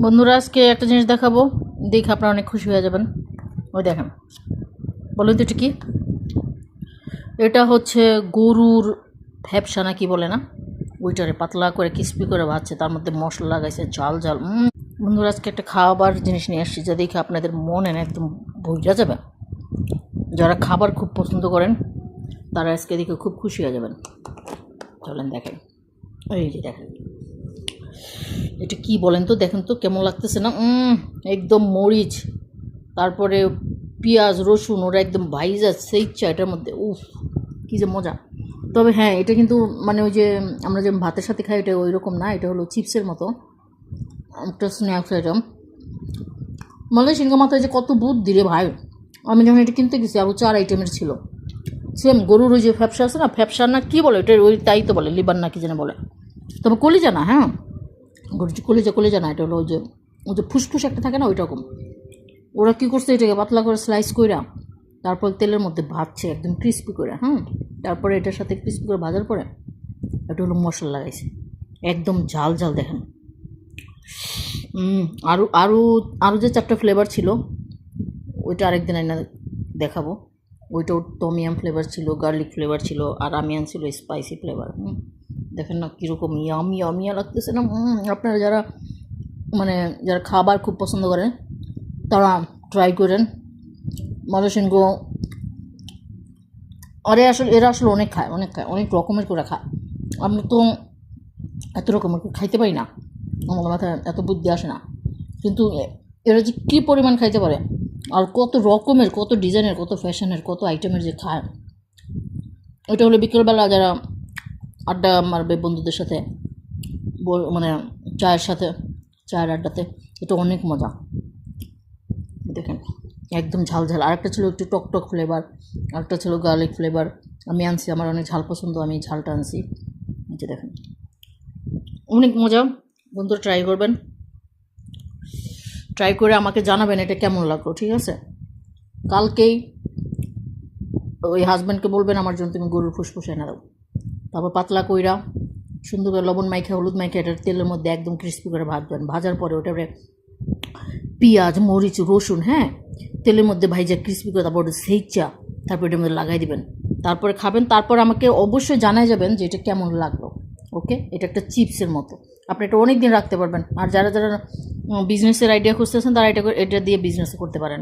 বন্ধুরা আজকে একটা জিনিস দেখাবো, দেখে আপনারা অনেক খুশি হয়ে যাবেন। ওই দেখেন, বলুন তো এটা কি? এটা হচ্ছে গরুর ভ্যাপসা না কি বলে না, ওইটারে পাতলা করে ক্রিস্পি করে ভাজছে, তার মধ্যে মশলা লাগাইছে ঝাল ঝাল। বন্ধুরা আজকে একটা খাবার জিনিস নিয়ে আসছি, যা দেখে আপনাদের মনে না একদম ভুলে যাবে। যারা খাবার খুব পছন্দ করেন তারা আজকে দেখে খুব খুশি হয়ে যাবেন। চলেন দেখেন, এই যে দেখেন এটা কি বলেন তো, দেখেন তো কেমন লাগতেছে না। একদম মরিচ, তারপরে পেঁয়াজ রসুন ওরা একদম ভাইজা সেইচ্ছা এটার মধ্যে, কী যে মজা। তবে হ্যাঁ, এটা কিন্তু মানে ওই যে আমরা যে ভাতের সাথে খাই এটা ওই রকম না, এটা হলো চিপসের মতো একটা স্ন্যাক্স আইটেম। মালয় সিংহ মাথায় যে কত বুদ্ধি রে ভাই। আমি যখন এটা কিনতে গেছি আরও 4 আইটেমের ছিল। সেম গরুর ওই যে ফ্যাপসা আছে না, ফ্যাপসা না কী বলে এটা, ওই তাই তো বলে, লিভার না কি যেন বলে। তবে কলিজা না, হ্যাঁ গরুর কলিজা না, এটা হলো ওই যে ফুসফুস একটা থাকে না ওই রকম। ওরা কী করছে, এটাকে পাতলা করে স্লাইস কইরা তারপর তেলের মধ্যে ভাজছে একদম ক্রিস্পি করে। তারপরে এটার সাথে ক্রিস্পি করে ভাজার পরে এটা হলো মশলা লাগাইছে একদম ঝাল ঝাল। দেখেন আরও আরও আরও যে 4টা ফ্লেভার ছিল ওইটা আরেকদিন আইনা দেখাবো। ওইটাও টমিয়াম ফ্লেভার ছিল, গার্লিক ফ্লেভার ছিল, আর আমি আনছিল স্পাইসি ফ্লেভার। দেখেন না কীরকম ইয়ামিয়া লাগতেছে না। আপনারা যারা যারা খাবার খুব পছন্দ করেন তারা ট্রাই করেন। ময়মনসিংহ এরা আসলে অনেক খায়, অনেক রকমের করে খায়। আমি তো এত রকমের খাইতে পারি না, আমার মাথায় এত বুদ্ধি আসে না। কিন্তু এরা যে কী পরিমাণ খাইতে পারে, আর কত রকমের, কত ডিজাইনের, কত ফ্যাশনের, কত আইটেমের যে খায়। এটা হলো বিকেলবেলা যারা আড্ডা মারবে বন্ধুদের সাথে, চায়ের সাথে, চায়ের আড্ডাতে এটা অনেক মজা। দেখেন একদম ঝাল ঝাল। আরেকটা ছিল একটু টক ফ্লেভার, আরেকটা ছিল গার্লিক ফ্লেভার। আমি আনছি, আমার অনেক ঝাল পছন্দ, আমি ঝালটা আনছি। যে দেখেন অনেক মজা। বন্ধুরা ট্রাই করবেন, ট্রাই করে আমাকে জানাবেন এটা কেমন লাগলো, ঠিক আছে? কালকেই ওই হাজব্যান্ডকে বলবেন আমার জন্য তুমি গরুর ফুসফুস এনে দাও। তারপর পাতলা কইরা সুন্দর করে লবণ মাইখা হলুদ মাইখা এটার তেলের মধ্যে একদম ক্রিস্পি করে ভাজবেন। ভাজার পরে ওটারে পেঁয়াজ মরিচ রসুন তেলের মধ্যে ভাইজা ক্রিস্পি করে তারপর ওটা সেইচা তারপর এটার মধ্যে লাগাই দিবেন, তারপরে খাবেন। তারপর আমাকে অবশ্যই জানাই যাবেন যে এটা কেমন লাগলো। ওকে, এটা একটা চিপসের মতো, আপনি এটা অনেক দিন রাখতে পারবেন। আর যারা যারা বিজনেসের আইডিয়া খুঁজতেছেন তারা এটা দিয়ে বিজনেস করতে পারেন।